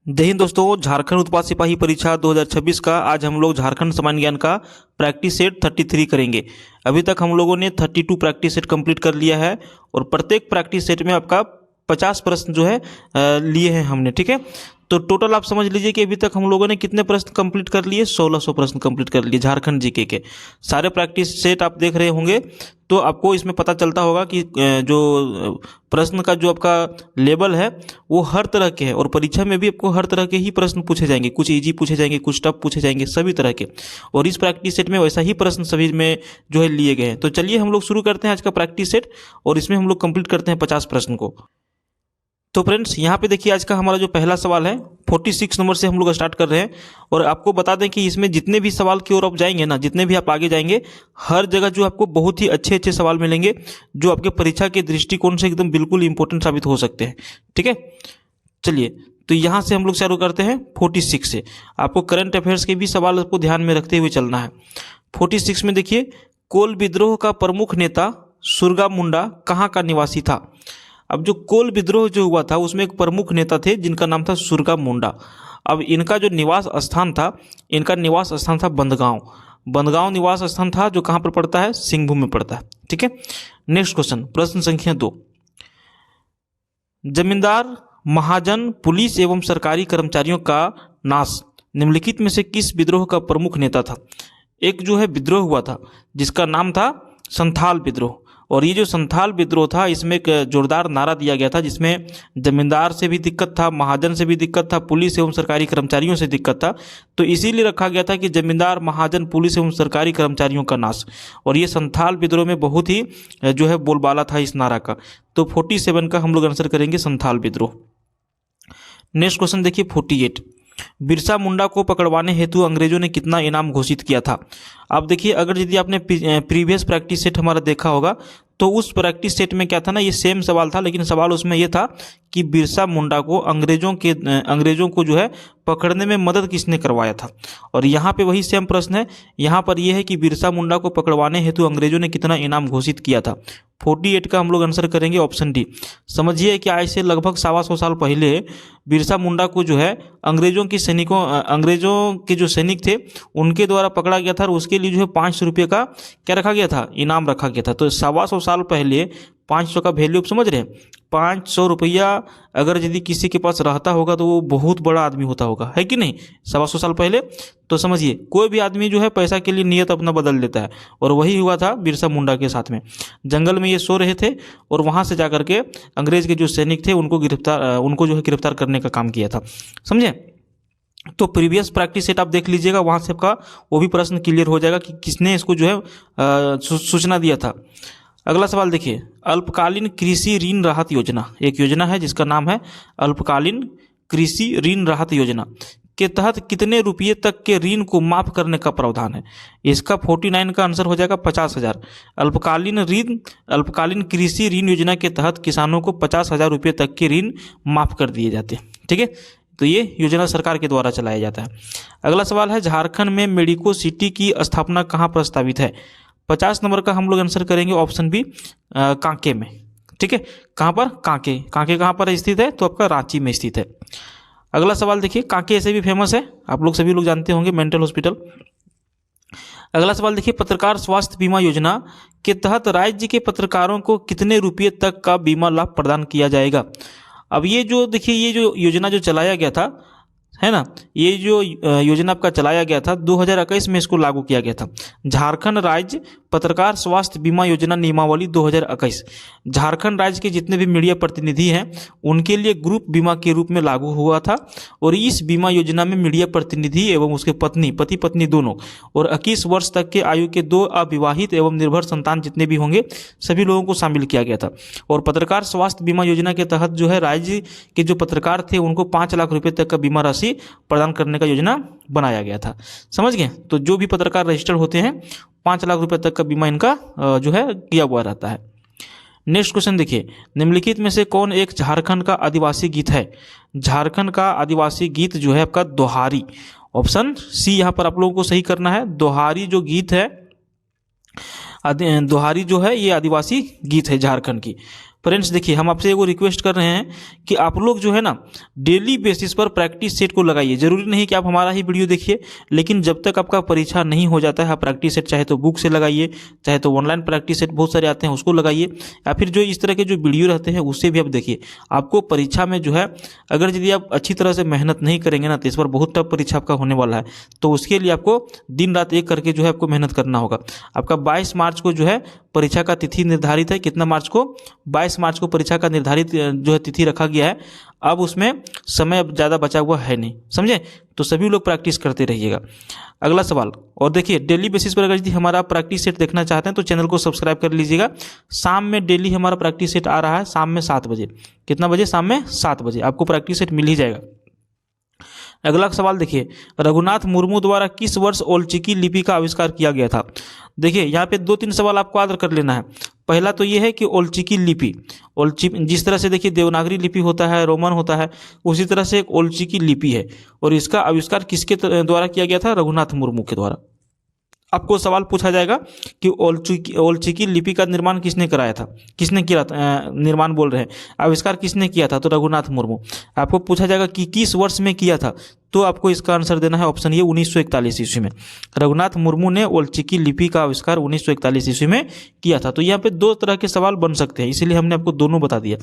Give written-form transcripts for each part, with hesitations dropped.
जय हिंद दोस्तों। झारखंड उत्पाद सिपाही परीक्षा 2026 का आज हम लोग झारखंड सामान्य ज्ञान का प्रैक्टिस सेट 33 करेंगे। अभी तक हम लोगों ने 32 प्रैक्टिस सेट कंप्लीट कर लिया है और प्रत्येक प्रैक्टिस सेट में आपका 50 प्रश्न जो है लिए हैं हमने। ठीक है, तो टोटल आप समझ लीजिए कि अभी तक हम लोगों ने कितने प्रश्न कंप्लीट कर लिए, 1600 प्रश्न कंप्लीट कर लिए झारखंड जीके के। सारे प्रैक्टिस सेट आप देख रहे होंगे तो आपको इसमें पता चलता होगा कि जो प्रश्न का जो आपका लेवल है वो हर तरह के है और परीक्षा में भी आपको हर तरह के ही प्रश्न पूछे जाएंगे। कुछ इजी पूछे जाएंगे, कुछ टफ पूछे जाएंगे, सभी तरह के। और इस प्रैक्टिस सेट में वैसा ही प्रश्न सभी में जो है लिए गए हैं। तो चलिए हम लोग शुरू करते हैं आज का प्रैक्टिस सेट और इसमें हम लोग कंप्लीट करते हैं 50 प्रश्न को। तो फ्रेंड्स यहाँ पे देखिए आज का हमारा जो पहला सवाल है 46 नंबर से हम लोग स्टार्ट कर रहे हैं। और आपको बता दें कि इसमें जितने भी सवाल की ओर आप जाएंगे ना, जितने भी आप आगे जाएंगे, हर जगह जो आपको बहुत ही अच्छे अच्छे सवाल मिलेंगे जो आपके परीक्षा के दृष्टिकोण से एकदम बिल्कुल इंपॉर्टेंट साबित हो सकते हैं। ठीक है, चलिए तो यहाँ से हम लोग शुरू करते हैं 46 से। आपको करंट अफेयर्स के भी सवाल को ध्यान में रखते हुए चलना है। 46 में देखिए, कोल विद्रोह का प्रमुख नेता सुरगा मुंडा कहाँ का निवासी था। अब जो कोल विद्रोह जो हुआ था उसमें एक प्रमुख नेता थे जिनका नाम था सुरगा मुंडा। अब इनका जो निवास स्थान था, इनका निवास स्थान था बंदगांव। बंदगांव निवास स्थान था जो कहाँ पर पड़ता है, सिंहभूम में पड़ता है। ठीक है, नेक्स्ट क्वेश्चन, प्रश्न संख्या 2। जमींदार, महाजन, पुलिस एवं सरकारी कर्मचारियों का नाश निम्नलिखित में से किस विद्रोह का प्रमुख नेता था। एक जो है विद्रोह हुआ था जिसका नाम था संथाल विद्रोह। और ये जो संथाल विद्रोह था इसमें एक जोरदार नारा दिया गया था जिसमें जमींदार से भी दिक्कत था, महाजन से भी दिक्कत था, पुलिस एवं सरकारी कर्मचारियों से दिक्कत था। तो इसीलिए रखा गया था कि जमींदार, महाजन, पुलिस एवं सरकारी कर्मचारियों का नाश। और ये संथाल विद्रोह में बहुत ही जो है बोलबाला था इस नारा का। तो 47 का हम लोग आंसर करेंगे संथाल विद्रोह। नेक्स्ट क्वेश्चन देखिए 48। बिरसा मुंडा को पकड़वाने हेतु अंग्रेजों ने कितना इनाम घोषित किया था। अब देखिए, अगर यदि आपने प्रीवियस प्रैक्टिस सेट हमारा देखा होगा तो उस प्रैक्टिस सेट में क्या था ना, ये सेम सवाल था, लेकिन सवाल उसमें ये था कि बिरसा मुंडा को अंग्रेजों को जो है पकड़ने में मदद किसने करवाया था। और यहाँ पे वही सेम प्रश्न है। यहाँ पर यह है कि बिरसा मुंडा को पकड़वाने हेतु अंग्रेजों ने कितना इनाम घोषित किया था। 48 का हम लोग आंसर करेंगे ऑप्शन डी। समझिए कि आज से लगभग 125 साल पहले बिरसा मुंडा को जो है अंग्रेजों के जो सैनिक थे उनके द्वारा पकड़ा गया था और उसके लिए जो है 500 रुपये का क्या रखा गया था, इनाम रखा गया था। तो 125 साल पहले 500 का वैल्यू आप समझ रहे हैं। 500 रुपया अगर यदि किसी के पास रहता होगा तो वो बहुत बड़ा आदमी होता होगा, है कि नहीं, 125 साल पहले। तो समझिए कोई भी आदमी जो है पैसा के लिए नियत अपना बदल देता है और वही हुआ था बिरसा मुंडा के साथ में। जंगल में ये सो रहे थे और वहाँ से जाकर के अंग्रेज के जो सैनिक थे उनको जो है गिरफ्तार करने का काम किया था। समझे। तो प्रीवियस प्रैक्टिस सेट आप देख लीजिएगा, वहाँ से आपका वो भी प्रश्न क्लियर हो जाएगा कि किसने इसको जो है सूचना दिया था। अगला सवाल देखिए, अल्पकालीन कृषि ऋण राहत योजना, एक योजना है जिसका नाम है अल्पकालीन कृषि ऋण राहत योजना के तहत कितने रुपये तक के ऋण को माफ करने का प्रावधान है। इसका 49 का आंसर हो जाएगा 50,000। अल्पकालीन कृषि ऋण योजना के तहत किसानों को 50,000 रुपये तक के ऋण माफ कर दिए जाते हैं। ठीक है, तो ये योजना सरकार के द्वारा चलाया जाता है। अगला सवाल है, झारखंड में मेडिको सिटी की स्थापना कहाँ प्रस्तावित है। 50 नंबर का हम लोग आंसर करेंगे ऑप्शन बी, कांके में। ठीक है, कहाँ पर, कांके। कांके कहाँ पर स्थित है, तो आपका रांची में स्थित है। अगला सवाल देखिए, कांके ऐसे भी फेमस है, आप लोग सभी लोग जानते होंगे, मेंटल हॉस्पिटल। अगला सवाल देखिए, पत्रकार स्वास्थ्य बीमा योजना के तहत राज्य के पत्रकारों को कितने रुपये तक का बीमा लाभ प्रदान किया जाएगा। अब ये जो देखिए, ये जो योजना जो चलाया गया था, है ना, ये जो योजना आपका चलाया गया था 2021 में इसको लागू किया गया था। झारखंड राज्य पत्रकार स्वास्थ्य बीमा योजना नियमावली 2021 झारखंड राज्य के जितने भी मीडिया प्रतिनिधि हैं उनके लिए ग्रुप बीमा के रूप में लागू हुआ था। और इस बीमा योजना में मीडिया प्रतिनिधि एवं उसके पति पत्नी दोनों और 21 वर्ष तक के आयु के 2 अविवाहित एवं निर्भर संतान जितने भी होंगे सभी लोगों को शामिल किया गया था। और पत्रकार स्वास्थ्य बीमा योजना के तहत जो है राज्य के जो पत्रकार थे उनको 5 लाख रुपये तक का बीमा राशि प्रदान करने का योजना बनाया गया था। समझ गए। तो जो भी पत्रकार रजिस्टर होते हैं 5 लाख रुपए तक का बीमा इनका जो है किया हुआ रहता है। नेक्स्ट क्वेश्चन देखिए, निम्नलिखित में से कौन एक झारखंड का आदिवासी गीत है। झारखंड का आदिवासी गीत जो है आपका दोहारी। ऑप्शन सी यहाँ पर आप लोगों को सही करना है। दोहारी जो गीत है, दोहारी जो है ये आदिवासी गीत है झारखंड की। फ्रेंड्स देखिए, हम आपसे एगो रिक्वेस्ट कर रहे हैं कि आप लोग जो है ना डेली बेसिस पर प्रैक्टिस सेट को लगाइए। जरूरी नहीं कि आप हमारा ही वीडियो देखिए, लेकिन जब तक आपका परीक्षा नहीं हो जाता है आप प्रैक्टिस सेट चाहे तो बुक से लगाइए, चाहे तो ऑनलाइन प्रैक्टिस सेट बहुत सारे आते हैं उसको लगाइए, या फिर जो इस तरह के जो वीडियो रहते हैं उससे भी आप देखिए। आपको परीक्षा में जो है अगर यदि आप अच्छी तरह से मेहनत नहीं करेंगे ना तो इस बार बहुत टफ परीक्षा आपका होने वाला है। तो उसके लिए आपको दिन रात एक करके जो है आपको मेहनत करना होगा। आपका 22 मार्च को जो है परीक्षा का तिथि निर्धारित है। कितना मार्च को? 22 मार्च को परीक्षा का निर्धारित जो है तिथि रखा गया है। अब उसमें समय अब ज़्यादा बचा हुआ है नहीं, समझे? तो सभी लोग प्रैक्टिस करते रहिएगा। अगला सवाल, और देखिए डेली बेसिस पर अगर यदि हमारा प्रैक्टिस सेट देखना चाहते हैं तो चैनल को सब्सक्राइब कर लीजिएगा। शाम में डेली हमारा प्रैक्टिस सेट आ रहा है, शाम में 7 बजे। कितना बजे? शाम में 7 बजे आपको प्रैक्टिस सेट मिल ही जाएगा। अगला सवाल देखिए, रघुनाथ मुर्मू द्वारा किस वर्ष ओलचिकी लिपि का आविष्कार किया गया था? देखिए यहाँ पे 2-3 सवाल आपको याद कर लेना है। पहला तो ये है कि ओलचिकी लिपि, जिस तरह से देखिए देवनागरी लिपि होता है, रोमन होता है, उसी तरह से एक ओलचिकी लिपि है और इसका आविष्कार किसके द्वारा किया गया था? रघुनाथ मुर्मू के द्वारा। आपको सवाल पूछा जाएगा कि ओलचिकी लिपि का निर्माण किसने कराया था, किसने किया था, निर्माण बोल रहे हैं, आविष्कार किसने किया था? तो रघुनाथ मुर्मू। आपको पूछा जाएगा कि किस वर्ष में किया था, तो आपको इसका आंसर देना है ऑप्शन ये 1941 ईस्वी में। रघुनाथ मुर्मू ने ओलचिकी लिपि का आविष्कार 1941 ईस्वी में किया था। तो यहाँ पे 2 तरह के सवाल बन सकते हैं, इसीलिए हमने आपको दोनों बता दिया,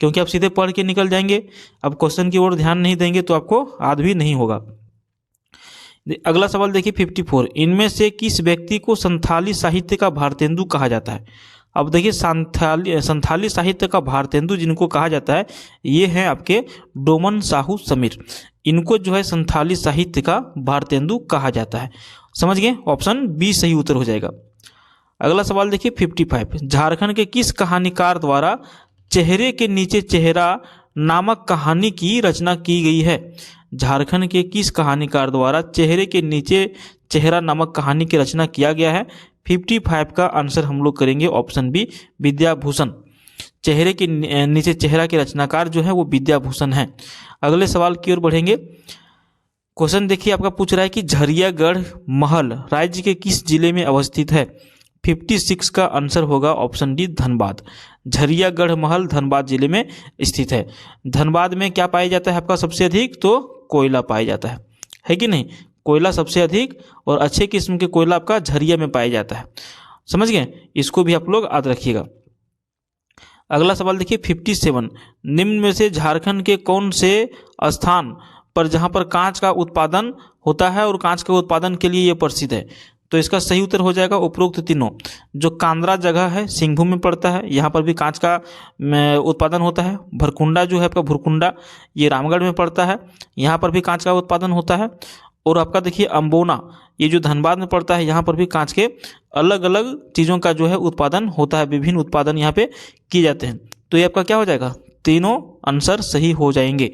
क्योंकि आप सीधे पढ़ के निकल जाएंगे, अब क्वेश्चन की ओर ध्यान नहीं देंगे तो आपको याद भी नहीं होगा। अगला सवाल देखिए 54, इनमें से किस व्यक्ति को संथाली साहित्य का भारतेंदु कहा जाता है? अब देखिए संथाली साहित्य का भारतेंदु जिनको कहा जाता है ये हैं आपके डोमन साहू समीर। इनको जो है संथाली साहित्य का भारतेंदु कहा जाता है। समझ गए? ऑप्शन बी सही उत्तर हो जाएगा। अगला सवाल देखिए 55, झारखंड के किस कहानीकार द्वारा चेहरे के नीचे चेहरा नामक कहानी की रचना की गई है? झारखंड के किस कहानीकार द्वारा चेहरे के नीचे चेहरा नामक कहानी की रचना किया गया है? 55 का आंसर हम लोग करेंगे ऑप्शन बी, विद्याभूषण। चेहरे के नीचे चेहरा के रचनाकार जो है वो विद्याभूषण है। अगले सवाल की ओर बढ़ेंगे। क्वेश्चन देखिए आपका पूछ रहा है कि झरियागढ़ महल राज्य के किस जिले में अवस्थित है? 56 का आंसर होगा ऑप्शन डी, धनबाद। झरियागढ़ महल धनबाद जिले में स्थित है। धनबाद में क्या पाया जाता है आपका सबसे अधिक? तो कोयला पाया जाता है कि नहीं? कोयला सबसे अधिक और अच्छे किस्म के कोयला आपका झरिया में पाया जाता है। समझ गए? इसको भी आप लोग याद रखिएगा। अगला सवाल देखिए 57, निम्न में से झारखंड के कौन से स्थान पर जहां पर कांच का उत्पादन होता है और कांच के उत्पादन के लिए यह प्रसिद्ध है? तो इसका सही उत्तर हो जाएगा उपरोक्त तीनों। जो कांद्रा जगह है सिंहभूम में पड़ता है, यहाँ पर भी कांच का उत्पादन होता है। भरकुंडा जो है आपका भुरकुंडा, ये रामगढ़ में पड़ता है, यहाँ पर भी कांच का उत्पादन होता है। और आपका देखिए अम्बोना, ये जो धनबाद में पड़ता है, यहाँ पर भी कांच के अलग अलग चीज़ों का जो है उत्पादन होता है, विभिन्न उत्पादन यहाँ पे किए जाते हैं। तो ये आपका क्या हो जाएगा? तीनों आंसर सही हो जाएंगे।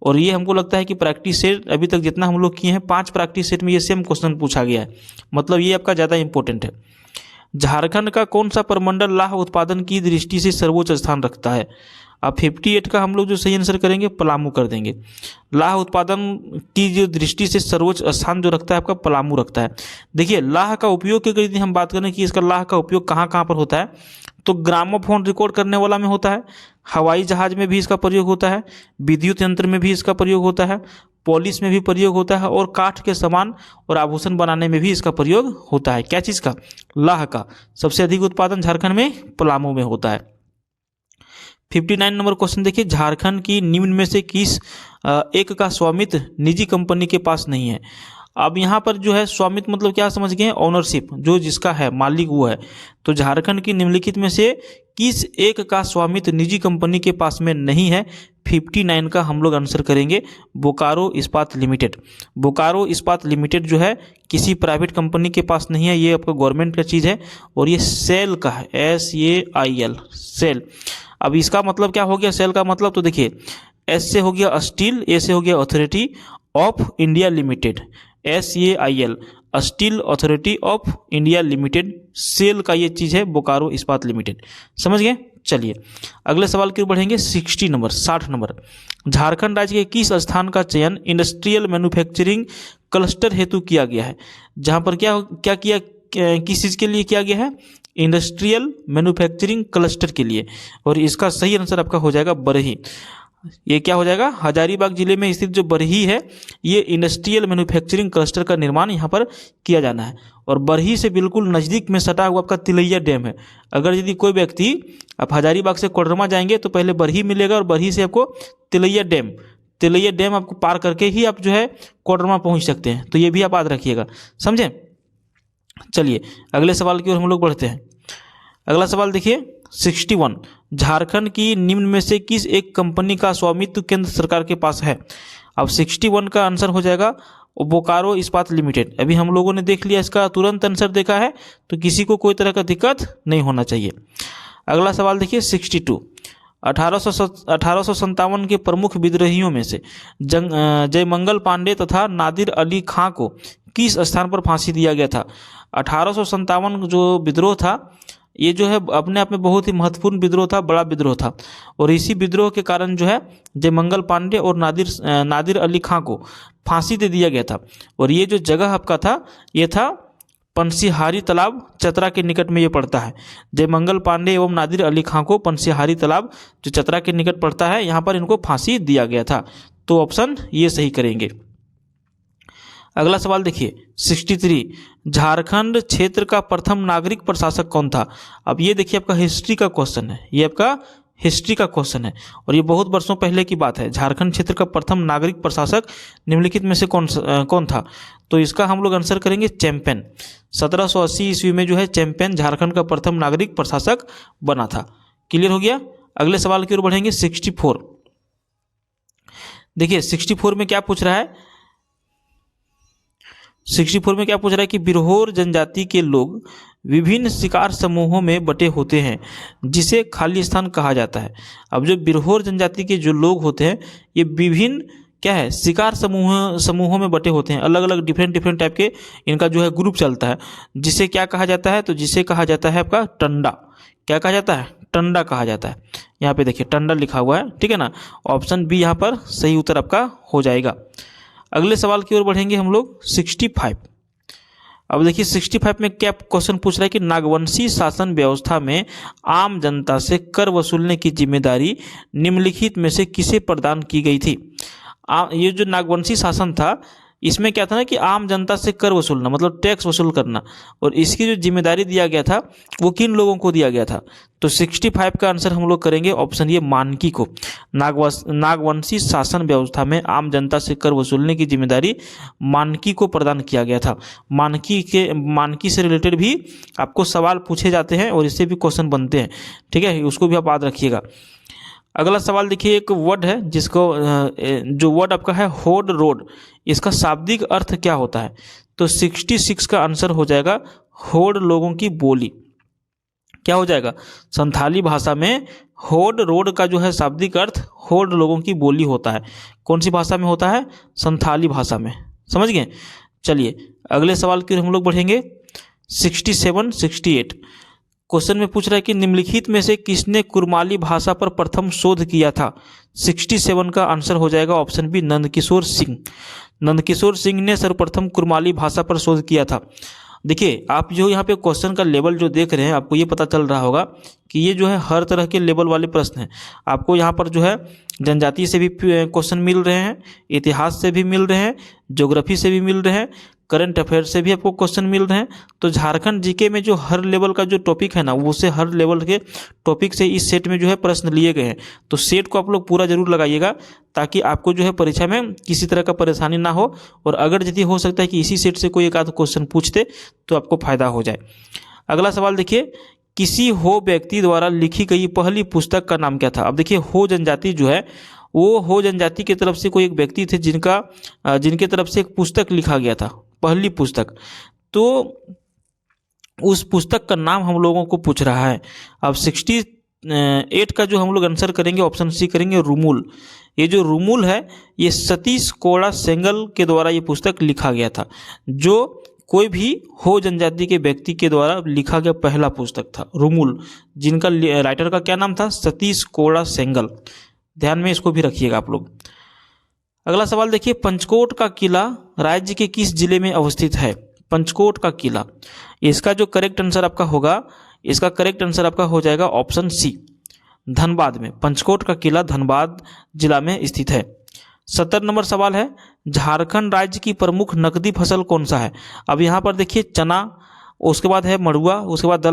और ये हमको लगता है कि प्रैक्टिस सेट अभी तक जितना हम लोग किए हैं 5 प्रैक्टिस सेट में ये सेम क्वेश्चन पूछा गया है, मतलब ये आपका ज़्यादा इंपॉर्टेंट है। झारखंड का कौन सा प्रमंडल लाह उत्पादन की दृष्टि से सर्वोच्च स्थान रखता है? अब 58 का हम लोग जो सही आंसर करेंगे पलामू कर देंगे। लाह उत्पादन की जो दृष्टि से सर्वोच्च स्थान जो रखता है आपका पलामू रखता है। देखिए लाह का उपयोग की यदि हम बात करें कि इसका लाह का उपयोग कहाँ कहाँ पर होता है, तो ग्रामोफोन रिकॉर्ड करने वाला में होता है, हवाई जहाज में भी इसका प्रयोग होता है, विद्युत यंत्र में भी इसका प्रयोग होता है, पॉलिश में भी प्रयोग होता है और काठ के सामान और आभूषण बनाने में भी इसका प्रयोग होता है। क्या चीज़ का? लाह का। सबसे अधिक उत्पादन झारखंड में पलामू में होता है। 59 नंबर क्वेश्चन देखिए, झारखंड की निम्न में से किस एक का स्वामित्व निजी कंपनी के पास नहीं है? अब यहाँ पर जो है स्वामित्व मतलब क्या समझ गए? ओनरशिप, जो जिसका है मालिक वो है। तो झारखंड की निम्नलिखित में से किस एक का स्वामित्व निजी कंपनी के पास में नहीं है? 59 का हम लोग आंसर करेंगे बोकारो इस्पात लिमिटेड। बोकारो इस्पात लिमिटेड जो है किसी प्राइवेट कंपनी के पास नहीं है, ये आपका गवर्नमेंट का चीज़ है और ये सेल का है, SAIL, सेल। अब इसका मतलब क्या हो गया सेल का मतलब? तो देखिए एस से हो गया स्टील, ए से हो गया authority of India limited, SAIL, steel authority of India limited. SAIL का ये चीज़ है बोकारो इस्पात लिमिटेड। समझ गए? चलिए अगले सवाल की ओर बढ़ेंगे। 60 नंबर, झारखंड राज्य के किस स्थान का चयन इंडस्ट्रियल मैन्युफैक्चरिंग क्लस्टर हेतु किया गया है? जहाँ पर क्या किया, किस चीज़ के लिए किया गया है? इंडस्ट्रियल मैन्युफैक्चरिंग क्लस्टर के लिए, और इसका सही आंसर आपका हो जाएगा बरही। ये क्या हो जाएगा, हजारीबाग जिले में स्थित जो बरही है ये इंडस्ट्रियल मैन्युफैक्चरिंग क्लस्टर का निर्माण यहाँ पर किया जाना है। और बरही से बिल्कुल नज़दीक में सटा हुआ आपका तिलैया डैम है। अगर यदि कोई व्यक्ति आप हजारीबाग से कोडरमा जाएंगे तो पहले बरही मिलेगा और बरही से आपको तिलैया डैम आपको पार करके ही आप जो है कोडरमा पहुँच सकते हैं। तो ये भी आप याद रखिएगा, समझें। चलिए अगले सवाल की ओर हम लोग बढ़ते हैं। अगला सवाल देखिए 61, झारखंड की निम्न में से किस एक कंपनी का स्वामित्व केंद्र सरकार के पास है। अब 61 का आंसर हो जाएगा बोकारो इस्पात लिमिटेड। अभी हम लोगों ने देख लिया, इसका तुरंत आंसर देखा है, तो किसी को कोई तरह का दिक्कत नहीं होना चाहिए। अगला सवाल देखिए 62, 1857 के प्रमुख विद्रोहियों में से जयमंगल पांडे तथा नादिर अली खां को किस स्थान पर फांसी दिया गया था। 1857 जो विद्रोह था ये जो है अपने आप में बहुत ही महत्वपूर्ण विद्रोह था, बड़ा विद्रोह था, और इसी विद्रोह के कारण जो है जयमंगल पांडे और नादिर अली खां को फांसी दे दिया गया था। और ये जो जगह आपका था ये था पंसीहारी तालाब, चतरा के निकट में ये पड़ता है। जयमंगल पांडे एवं नादिर अली खां को पंसीहारी तालाब जो चतरा के निकट पड़ता है यहाँ पर इनको फांसी दिया गया था। तो ऑप्शन ये सही करेंगे। अगला सवाल देखिए 63, झारखंड क्षेत्र का प्रथम नागरिक प्रशासक कौन था। अब ये देखिए आपका हिस्ट्री का क्वेश्चन है, ये आपका हिस्ट्री का क्वेश्चन है और ये बहुत वर्षों पहले की बात है। झारखंड क्षेत्र का प्रथम नागरिक प्रशासक निम्नलिखित में से कौन था। तो इसका हम लोग आंसर करेंगे चैंपियन। 1780 ईस्वी में जो है चैंपियन झारखंड का प्रथम नागरिक प्रशासक बना था। क्लियर हो गया। अगले सवाल की ओर बढ़ेंगे 64। देखिए 64 में क्या पूछ रहा है, 64 में क्या पूछ रहा है कि बिरहोर जनजाति के लोग विभिन्न शिकार समूहों में बटे होते हैं जिसे खाली स्थान कहा जाता है। अब जो बिरहोर जनजाति के जो लोग होते हैं ये विभिन्न क्या है शिकार समूहों में बटे होते हैं, अलग अलग डिफरेंट टाइप के इनका जो है ग्रुप चलता है, जिसे क्या कहा जाता है, तो जिसे कहा जाता है आपका टंडा। क्या कहा जाता है, टंडा कहा जाता है। यहाँ पे देखिए टंडा लिखा हुआ है, ठीक है ना। ऑप्शन बी यहाँ पर सही उत्तर आपका हो जाएगा। अगले सवाल की ओर बढ़ेंगे हम लोग 65। अब देखिए 65 में क्या क्वेश्चन पूछ रहा है कि नागवंशी शासन व्यवस्था में आम जनता से कर वसूलने की जिम्मेदारी निम्नलिखित में से किसे प्रदान की गई थी। ये जो नागवंशी शासन था इसमें क्या था ना कि आम जनता से कर वसूलना मतलब टैक्स वसूल करना, और इसकी जो जिम्मेदारी दिया गया था वो किन लोगों को दिया गया था। तो 65 का आंसर हम लोग करेंगे ऑप्शन ये मानकी को। नागवंशी शासन व्यवस्था में आम जनता से कर वसूलने की जिम्मेदारी मानकी को प्रदान किया गया था। मानकी से रिलेटेड भी आपको सवाल पूछे जाते हैं और इससे भी क्वेश्चन बनते हैं, ठीक है, उसको भी आप याद रखिएगा। अगला सवाल देखिए, एक वर्ड है जिसको जो वर्ड आपका है होड रोड, इसका शाब्दिक अर्थ क्या होता है। तो 66 का आंसर हो जाएगा होड लोगों की बोली। क्या हो जाएगा, संथाली भाषा में होड रोड का जो है शाब्दिक अर्थ होड लोगों की बोली होता है। कौन सी भाषा में होता है, संथाली भाषा में, समझ गए। चलिए अगले सवाल की हम लोग बढ़ेंगे 67, 68। क्वेश्चन में पूछ रहा है कि निम्नलिखित में से किसने कुरमाली भाषा पर प्रथम शोध किया था। 67 का आंसर हो जाएगा ऑप्शन बी नंदकिशोर सिंह। नंदकिशोर सिंह ने सर्वप्रथम कुरमाली भाषा पर शोध किया था। देखिए आप जो यहाँ पे क्वेश्चन का लेवल जो देख रहे हैं आपको ये पता चल रहा होगा कि ये जो है हर तरह के लेवल वाले प्रश्न हैं। आपको यहाँ पर जो है जनजाति से भी क्वेश्चन मिल रहे हैं, इतिहास से भी मिल रहे हैं, ज्योग्राफी से भी मिल रहे हैं, करंट अफेयर से भी आपको क्वेश्चन मिल रहे हैं। तो झारखंड जीके में जो हर लेवल का जो टॉपिक है ना वो से हर लेवल के टॉपिक से इस सेट में जो है प्रश्न लिए गए हैं। तो सेट को आप लोग पूरा जरूर लगाइएगा ताकि आपको जो है परीक्षा में किसी तरह का परेशानी ना हो, और अगर यदि हो सकता है कि इसी सेट से कोई एक आध क्वेश्चन पूछते तो आपको फायदा हो जाए। अगला सवाल देखिए, किसी हो व्यक्ति द्वारा लिखी गई पहली पुस्तक का नाम क्या था। अब देखिए हो जनजाति जो है वो हो जनजाति की तरफ से कोई एक व्यक्ति थे जिनके तरफ से एक पुस्तक लिखा गया था, पहली पुस्तक। तो उस पुस्तक का नाम हम लोगों को पूछ रहा है। अब 68 का जो हम लोग आंसर करेंगे ऑप्शन सी करेंगे रूमुल। ये जो रूमुल है ये सतीश कोड़ा सेंगल के द्वारा ये पुस्तक लिखा गया था, जो कोई भी हो जनजाति के व्यक्ति के द्वारा लिखा गया पहला पुस्तक था रूमुल, जिनका राइटर का क्या नाम था, सतीश कोड़ा सेंगल। ध्यान में इसको भी रखिएगा आप लोग। अगला सवाल देखिए, पंचकोट का किला राज्य के किस जिले में अवस्थित है। पंचकोट का किला, इसका जो करेक्ट आंसर आपका होगा इसका करेक्ट आंसर आपका हो जाएगा ऑप्शन सी, धनबाद में। पंचकोट का किला धनबाद जिला में स्थित है। 70 नंबर सवाल है, झारखंड राज्य की प्रमुख नकदी फसल कौन सा है। अब यहाँ पर देखिए चना, उसके बाद है मड़ुआ, उसके बाद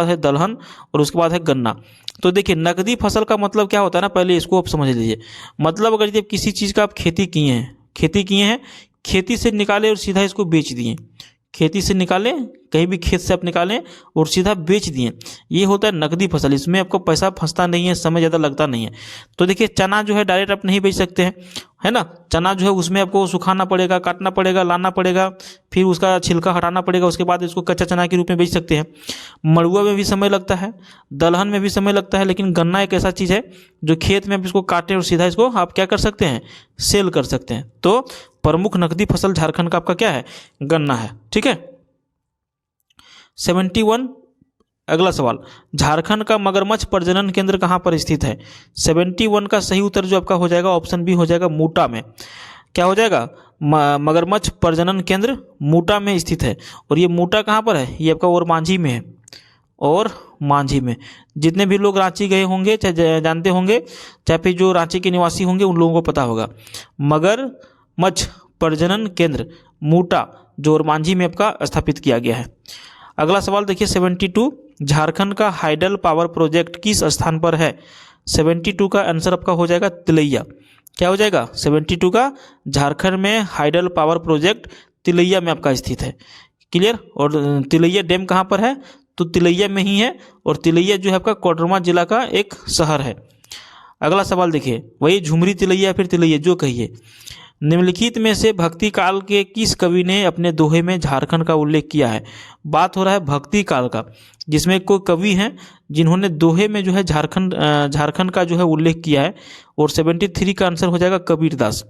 है दलहन और उसके बाद है गन्ना। तो देखिए नकदी फसल का मतलब क्या होता है ना, पहले इसको आप समझ लीजिए। मतलब अगर जब किसी चीज़ का आप खेती किए हैं, खेती से निकाले और सीधा इसको बेच दिए, खेती से निकाले, कहीं भी खेत से आप निकालें और सीधा बेच दिए, ये होता है नकदी फसल। इसमें आपको पैसा फंसता नहीं है, समय ज़्यादा लगता नहीं है। तो देखिए चना जो है डायरेक्ट आप नहीं बेच सकते हैं, है ना। चना जो है उसमें आपको सुखाना पड़ेगा, काटना पड़ेगा, लाना पड़ेगा, फिर उसका छिलका हटाना पड़ेगा, उसके बाद इसको कच्चा चना के रूप में बेच सकते हैं। मड़ुआ में भी समय लगता है, दलहन में भी समय लगता है, लेकिन गन्ना एक ऐसा चीज़ है जो खेत में आप इसको काटें और सीधा इसको आप क्या कर सकते हैं, सेल कर सकते हैं। तो प्रमुख नकदी फसल झारखंड का आपका क्या है, गन्ना है। ठीक है। 71 अगला सवाल, झारखंड का मगरमच्छ प्रजनन केंद्र कहाँ पर स्थित है। 71 का सही उत्तर जो आपका हो जाएगा ऑप्शन बी हो जाएगा, मूटा में। क्या हो जाएगा, मगरमच्छ प्रजनन केंद्र मूटा में स्थित है। और ये मूटा कहाँ पर है, ये आपका और मांझी में है, और मांझी में। जितने भी लोग रांची गए होंगे, चाहे जानते होंगे, चाहे फिर जो रांची के निवासी होंगे उन लोगों को पता होगा, मगरमच्छ प्रजनन केंद्र मूटा जो और मांझी में आपका स्थापित किया गया है। अगला सवाल देखिए 72, झारखंड का हाइडल पावर प्रोजेक्ट किस स्थान पर है। 72 का आंसर आपका हो जाएगा तिलैया। क्या हो जाएगा, 72 का झारखंड में हाइडल पावर प्रोजेक्ट तिलैया में आपका स्थित है। क्लियर। और तिलैया डैम कहाँ पर है, तो तिलैया में ही है, और तिलैया जो है आपका कोडरमा जिला का एक शहर है। अगला सवाल देखिए, वही झुमरी तिलैया फिर तिलैया जो कहिए, निम्नलिखित में से भक्ति काल के किस कवि ने अपने दोहे में झारखंड का उल्लेख किया है। बात हो रहा है भक्ति काल का, जिसमें कोई कवि हैं जिन्होंने दोहे में जो है झारखंड का जो है उल्लेख किया है। और 73 का आंसर हो जाएगा कबीरदास।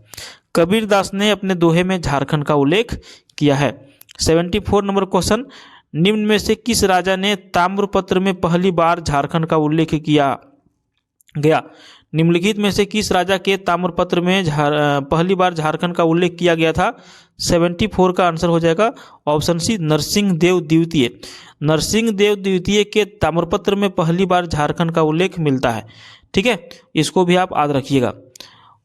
कबीरदास ने अपने दोहे में झारखंड का उल्लेख किया है। 74 नंबर क्वेश्चन, निम्न में से किस राजा ने ताम्रपत्र में पहली बार झारखंड का उल्लेख किया गया। निम्नलिखित में से किस राजा के ताम्रपत्र में पहली बार झारखंड का उल्लेख किया गया था। 74 का आंसर हो जाएगा ऑप्शन सी, नरसिंह देव द्वितीय। नरसिंह देव द्वितीय के ताम्रपत्र में पहली बार झारखंड का उल्लेख मिलता है। ठीक है, इसको भी आप याद रखिएगा।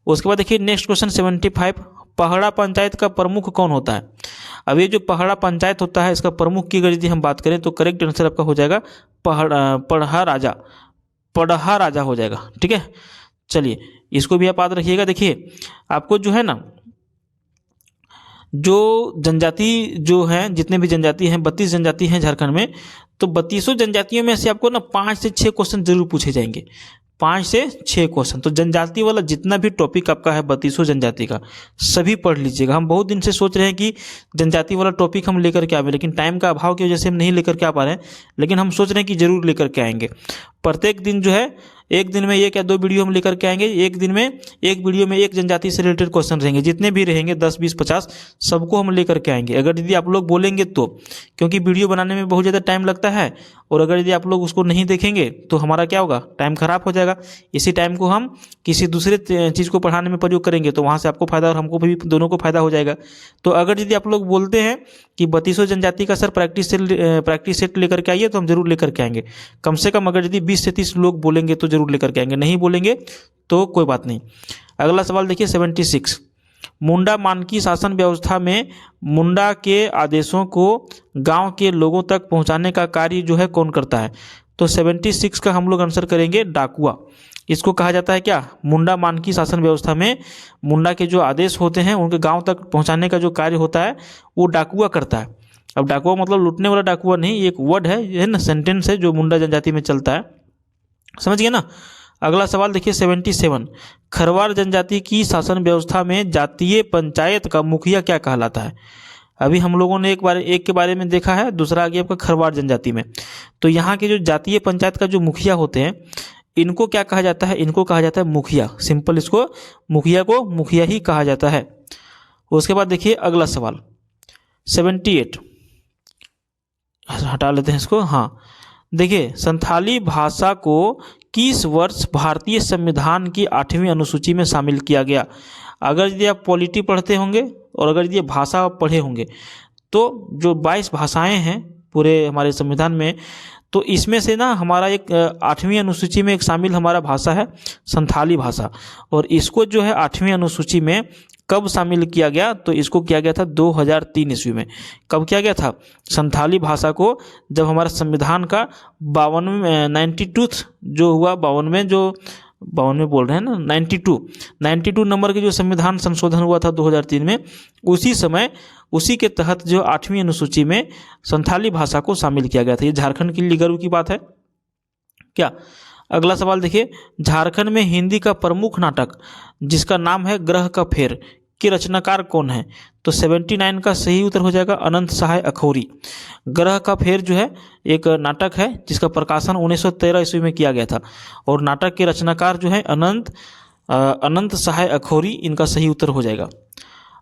उसके बाद देखिए नेक्स्ट क्वेश्चन 75, पहड़ा पंचायत का प्रमुख कौन होता है। अब ये जो पहड़ा पंचायत होता है, इसका प्रमुख की अगर यदि हम बात करें तो करेक्ट आंसर आपका हो जाएगा पढ़ा राजा हो जाएगा। ठीक है, चलिए इसको भी आप याद रखिएगा। देखिए आपको जो है ना, जो जनजाति जो हैं, जितने भी जनजाति हैं, 32 जनजाति हैं झारखंड में, तो 32 जनजातियों में से आपको ना 5 से 6 क्वेश्चन जरूर पूछे जाएंगे, 5 से 6 क्वेश्चन। तो जनजाति वाला जितना भी टॉपिक आपका है 32 जनजाति का, सभी पढ़ लीजिएगा। हम बहुत दिन से सोच रहे हैं कि जनजाति वाला टॉपिक हम लेकर के आए, लेकिन टाइम का अभाव की वजह से हम नहीं लेकर के आ पा रहे हैं, लेकिन हम सोच रहे हैं कि जरूर लेकर के आएंगे। प्रत्येक दिन जो है, एक दिन में 1 या 2 वीडियो हम लेकर के आएंगे। एक दिन में एक वीडियो में एक जनजाति से रिलेटेड क्वेश्चन रहेंगे, जितने भी रहेंगे 10, 20, 50 सबको हम लेकर के आएंगे, अगर यदि आप लोग बोलेंगे तो। क्योंकि वीडियो बनाने में बहुत ज़्यादा टाइम लगता है, और अगर यदि आप लोग उसको नहीं देखेंगे तो हमारा क्या होगा, टाइम खराब हो जाएगा। इसी टाइम को हम किसी दूसरे चीज़ को पढ़ाने में प्रयोग करेंगे, तो वहाँ से आपको फायदा और हमको भी, दोनों को फायदा हो जाएगा। तो अगर यदि आप लोग बोलते हैं कि 32 जनजाति का सर प्रैक्टिस सेट लेकर के आइए, तो हम जरूर लेकर के आएंगे। कम से कम अगर यदि 20 से 30 लोग बोलेंगे तो जरूर लेकर के आएंगे, नहीं बोलेंगे तो कोई बात नहीं। अगला सवाल देखिए 76, मुंडा मानकी शासन व्यवस्था में मुंडा के आदेशों को गांव के लोगों तक पहुंचाने का कार्य जो है कौन करता है। तो 76 का हम लोग आंसर करेंगे डाकुआ। इसको कहा जाता है क्या, मुंडा मानकी शासन व्यवस्था में मुंडा के जो आदेश होते हैं उनके गांव तक पहुंचाने का जो कार्य होता है वो डाकुआ करता है। अब डाकुआ मतलब लूटने वाला डाकुआ नहीं, एक वर्ड है ना, सेंटेंस है जो मुंडा जनजाति में चलता है, समझ गए ना। अगला सवाल देखिए 77, खरवार जनजाति की शासन व्यवस्था में जातीय पंचायत का मुखिया क्या कहलाता है। अभी हम लोगों ने एक के बारे में देखा है, दूसरा आ गया आपका खरवार जनजाति में। तो यहाँ के जो जातीय पंचायत का जो मुखिया होते हैं, इनको क्या कहा जाता है, इनको कहा जाता है मुखिया। सिंपल, इसको मुखिया को मुखिया ही कहा जाता है। उसके बाद देखिए अगला सवाल 78, हटा लेते हैं इसको। हाँ देखिए, संथाली भाषा को किस वर्ष भारतीय संविधान की 8वीं अनुसूची में शामिल किया गया। अगर यदि आप पॉलिटी पढ़ते होंगे और अगर यदि भाषा आप पढ़े होंगे, तो जो 22 भाषाएं हैं पूरे हमारे संविधान में, तो इसमें से ना हमारा एक 8वीं अनुसूची में एक शामिल हमारा भाषा है संथाली भाषा, और इसको जो है 8वीं अनुसूची में कब शामिल किया गया, तो इसको किया गया था 2003 ईस्वी में। कब किया गया था संथाली भाषा को, जब हमारा संविधान का 92 जो हुआ 52 बोल रहे हैं ना 92 नंबर के जो संविधान संशोधन हुआ था 2003 में, उसी समय उसी के तहत जो 8वीं अनुसूची में संथाली भाषा को शामिल किया गया था। ये झारखंड के लिए गर्व की बात है क्या। अगला सवाल देखिए, झारखंड में हिंदी का प्रमुख नाटक जिसका नाम है ग्रह का फेर के रचनाकार कौन है, तो 79 का सही उत्तर हो जाएगा अनंत सहाय अखौरी। ग्रह का फेर जो है एक नाटक है जिसका प्रकाशन 1913 ईस्वी में किया गया था, और नाटक के रचनाकार जो है अनंत सहाय अखौरी, इनका सही उत्तर हो जाएगा।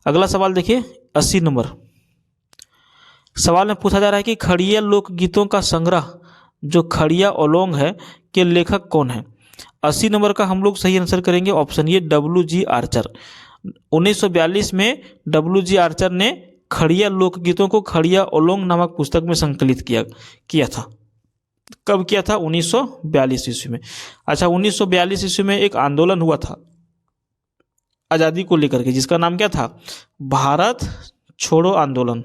अगला सवाल देखिए 80 नंबर सवाल में पूछा जा रहा है कि खड़िया लोकगीतों का संग्रह जो खड़िया ओलोंग है के लेखक कौन है। 80 नंबर का हम लोग सही आंसर करेंगे ऑप्शन ये WG आर्चर। 1942 में WG आर्चर ने खड़िया लोकगीतों को खड़िया ओलोंग नामक पुस्तक में संकलित किया था। कब किया था 1942 ईस्वी में। अच्छा 1942 ईस्वी में एक आंदोलन हुआ था आज़ादी को लेकर के, जिसका नाम क्या था भारत छोड़ो आंदोलन।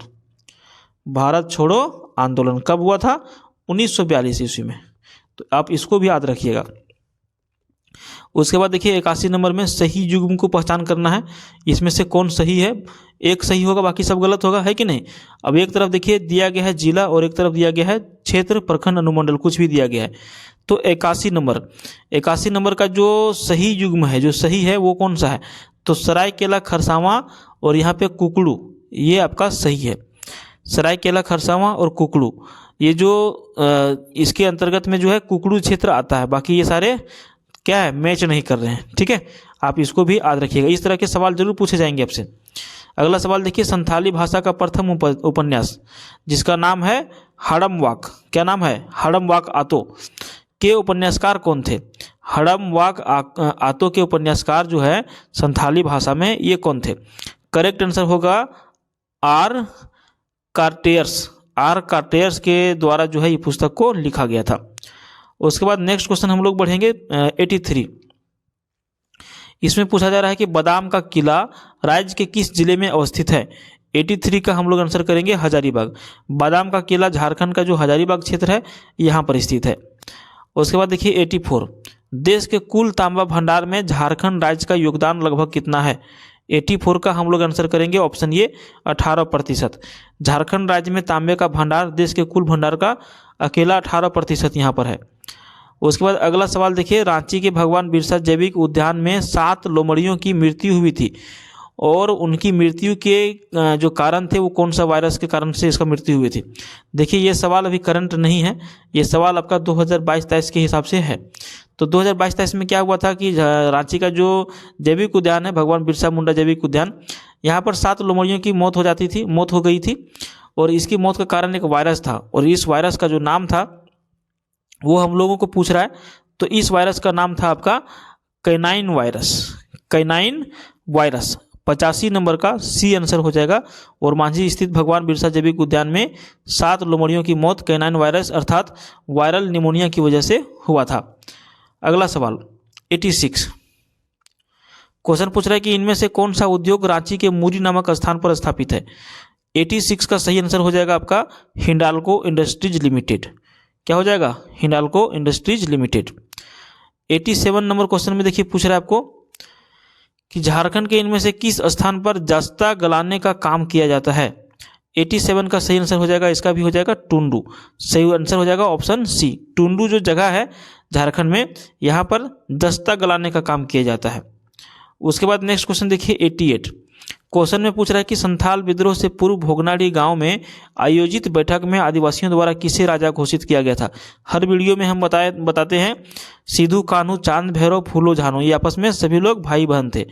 भारत छोड़ो आंदोलन कब हुआ था 1942 ईस्वी में, तो आप इसको भी याद रखिएगा। उसके बाद देखिए 81 नंबर में सही युग्म को पहचान करना है, इसमें से कौन सही है, एक सही होगा बाकी सब गलत होगा, है कि नहीं। अब एक तरफ देखिए दिया गया है जिला और एक तरफ दिया गया है क्षेत्र प्रखंड अनुमंडल, कुछ भी दिया गया है। तो 81 नंबर का जो सही युग्म है, जो सही है वो कौन सा है, तो सरायकेला खरसावां और यहाँ पे कुकड़ू, ये आपका सही है। सरायकेला खरसावां और कुकड़ू, ये जो इसके अंतर्गत में जो है कुकड़ू क्षेत्र आता है, बाकी ये सारे क्या है मैच नहीं कर रहे हैं, ठीक है। आप इसको भी याद रखिएगा, इस तरह के सवाल जरूर पूछे जाएंगे आपसे। अगला सवाल देखिए, संथाली भाषा का प्रथम उपन्यास जिसका नाम है हड़म वाक, क्या नाम है हड़म वाक आतो, के उपन्यासकार कौन थे। हड़म वाक आतो के उपन्यासकार जो है संथाली भाषा में ये कौन थे। करेक्ट आंसर होगा आर कार्टेयर्स के द्वारा जो है ये पुस्तक को लिखा गया था। उसके बाद नेक्स्ट क्वेश्चन हम लोग बढ़ेंगे 83। इसमें पूछा जा रहा है कि बादाम का किला राज्य के किस जिले में अवस्थित है। 83 का हम लोग आंसर करेंगे हजारीबाग। बादाम का किला झारखंड का जो हजारीबाग क्षेत्र है यहाँ पर स्थित है। उसके बाद देखिए 84, देश के कुल तांबा भंडार में झारखंड राज्य का योगदान लगभग कितना है। 84 का हम लोग आंसर करेंगे ऑप्शन ये 18%। झारखंड राज्य में तांबे का भंडार देश के कुल भंडार का अकेला 18% यहाँ पर है। उसके बाद अगला सवाल देखिए, रांची के भगवान बिरसा जैविक उद्यान में 7 लोमड़ियों की मृत्यु हुई थी और उनकी मृत्यु के जो कारण थे वो कौन सा वायरस के कारण से इसका मृत्यु हुई थी। देखिए ये सवाल अभी करंट नहीं है, ये सवाल आपका 2022-23 के हिसाब से है। तो 2022-23 में क्या हुआ था कि रांची का जो जैविक उद्यान है भगवान बिरसा मुंडा जैविक उद्यान, यहाँ पर 7 लोमड़ियों की मौत हो गई थी और इसकी मौत का कारण एक वायरस था, और इस वायरस का जो नाम था वो हम लोगों को पूछ रहा है। तो इस वायरस का नाम था आपका कैनाइन वायरस। 85 नंबर का सी आंसर हो जाएगा। और मांझी स्थित भगवान बिरसा जैविक उद्यान में 7 लोमड़ियों की मौत कैनाइन वायरस अर्थात वायरल निमोनिया की वजह से हुआ था। अगला सवाल 86, क्वेश्चन पूछ रहा है कि इनमें से कौन सा उद्योग रांची के मूरी नामक स्थान पर स्थापित है। 86 का सही आंसर हो जाएगा आपका हिंडाल्को इंडस्ट्रीज लिमिटेड। क्या हो जाएगा Hindalco industries limited. 87 number question में देखिए पूछ रहा है आपको कि झारखंड के इनमें से किस स्थान पर जस्ता गलाने का काम किया जाता है। 87 का सही आंसर हो जाएगा, इसका भी हो जाएगा टुंडू। सही आंसर हो जाएगा ऑप्शन सी, टुंडू जो जगह है झारखंड में, यहाँ पर जस्ता गलाने का काम किया जाता है। उसके बाद नेक्स्ट क्वेश्चन देखिए 88, क्वेश्चन में पूछ रहा है कि संथाल विद्रोह से पूर्व भोगनाडी गांव में आयोजित बैठक में आदिवासियों द्वारा किसे राजा घोषित किया गया था। हर वीडियो में हम बताते हैं सिद्धू कान्हू चांद भैरव फूलो झानो, ये आपस में सभी लोग भाई बहन थे।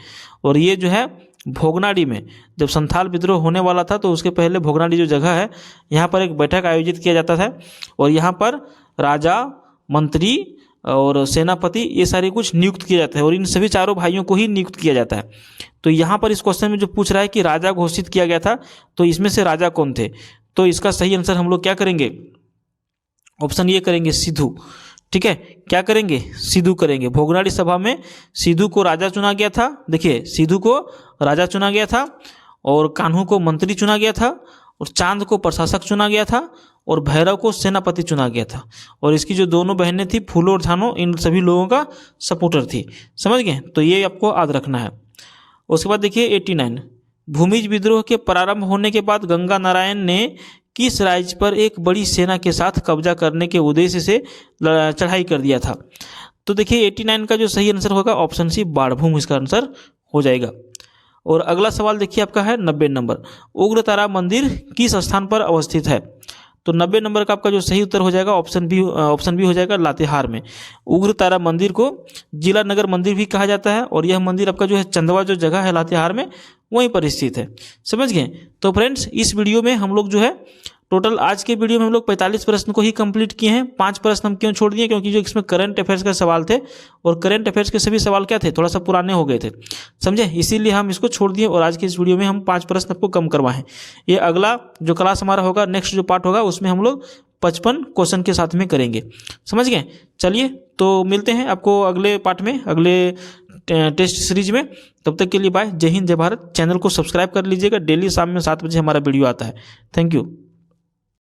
और ये जो है भोगनाडी में जब संथाल विद्रोह होने वाला था तो उसके पहले भोगनाडी जो जगह है यहाँ पर एक बैठक आयोजित किया जाता था और यहाँ पर राजा मंत्री और सेनापति ये सारे कुछ नियुक्त किया जाता है और इन सभी चारों भाइयों को ही नियुक्त किया जाता है। तो यहाँ पर इस क्वेश्चन में जो पूछ रहा है कि राजा घोषित किया गया था, तो इसमें से राजा कौन थे, तो इसका सही आंसर हम लोग क्या करेंगे ऑप्शन ये करेंगे सिद्धू। ठीक है, क्या करेंगे, सिद्धू करेंगे। भोगनाडी सभा में सिद्धू को राजा चुना गया था। देखिए, सिद्धू को राजा चुना गया था और कान्हू को मंत्री चुना गया था और चांद को प्रशासक चुना गया था और भैरव को सेनापति चुना गया था। और इसकी जो दोनों बहनें थी फूलो और झानो, इन सभी लोगों का सपोर्टर थी। समझ गए, तो ये आपको याद रखना है। उसके बाद देखिए 89, भूमिज विद्रोह के प्रारंभ होने के बाद गंगा नारायण ने किस राज्य पर एक बड़ी सेना के साथ कब्जा करने के उद्देश्य से चढ़ाई कर दिया था। तो देखिए 89 का जो सही आंसर होगा ऑप्शन सी बाणभूम इसका आंसर हो जाएगा। और अगला सवाल देखिए आपका है 90 नंबर, उग्रतारा मंदिर किस स्थान पर अवस्थित है। तो 90 नंबर का आपका जो सही उत्तर हो जाएगा ऑप्शन बी हो जाएगा लातेहार में। उग्रतारा मंदिर को जिला नगर मंदिर भी कहा जाता है और यह मंदिर आपका जो है चंदवा जो जगह है लातेहार में वहीं पर स्थित है। समझ गए। तो फ्रेंड्स, इस वीडियो में हम लोग जो है टोटल आज के वीडियो में हम लोग 45 प्रश्न को ही कंप्लीट किए हैं। 5 प्रश्न हम क्यों छोड़ दिए, क्योंकि जो इसमें करंट अफेयर्स का सवाल थे और करंट अफेयर्स के सभी सवाल क्या थे, थोड़ा सा पुराने हो गए थे, समझे, इसीलिए हम इसको छोड़ दिए और आज के इस वीडियो में हम 5 प्रश्न आपको कम करवाएं। ये अगला जो क्लास हमारा होगा, नेक्स्ट जो पार्ट होगा, उसमें हम लोग 55 क्वेश्चन के साथ में करेंगे। समझ गए। चलिए, तो मिलते हैं आपको अगले पार्ट में, अगले टेस्ट सीरीज में। तब तक के लिए बाय, जय हिंद, जय भारत। चैनल को सब्सक्राइब कर लीजिएगा, डेली शाम में 7 बजे हमारा वीडियो आता है। Thank you.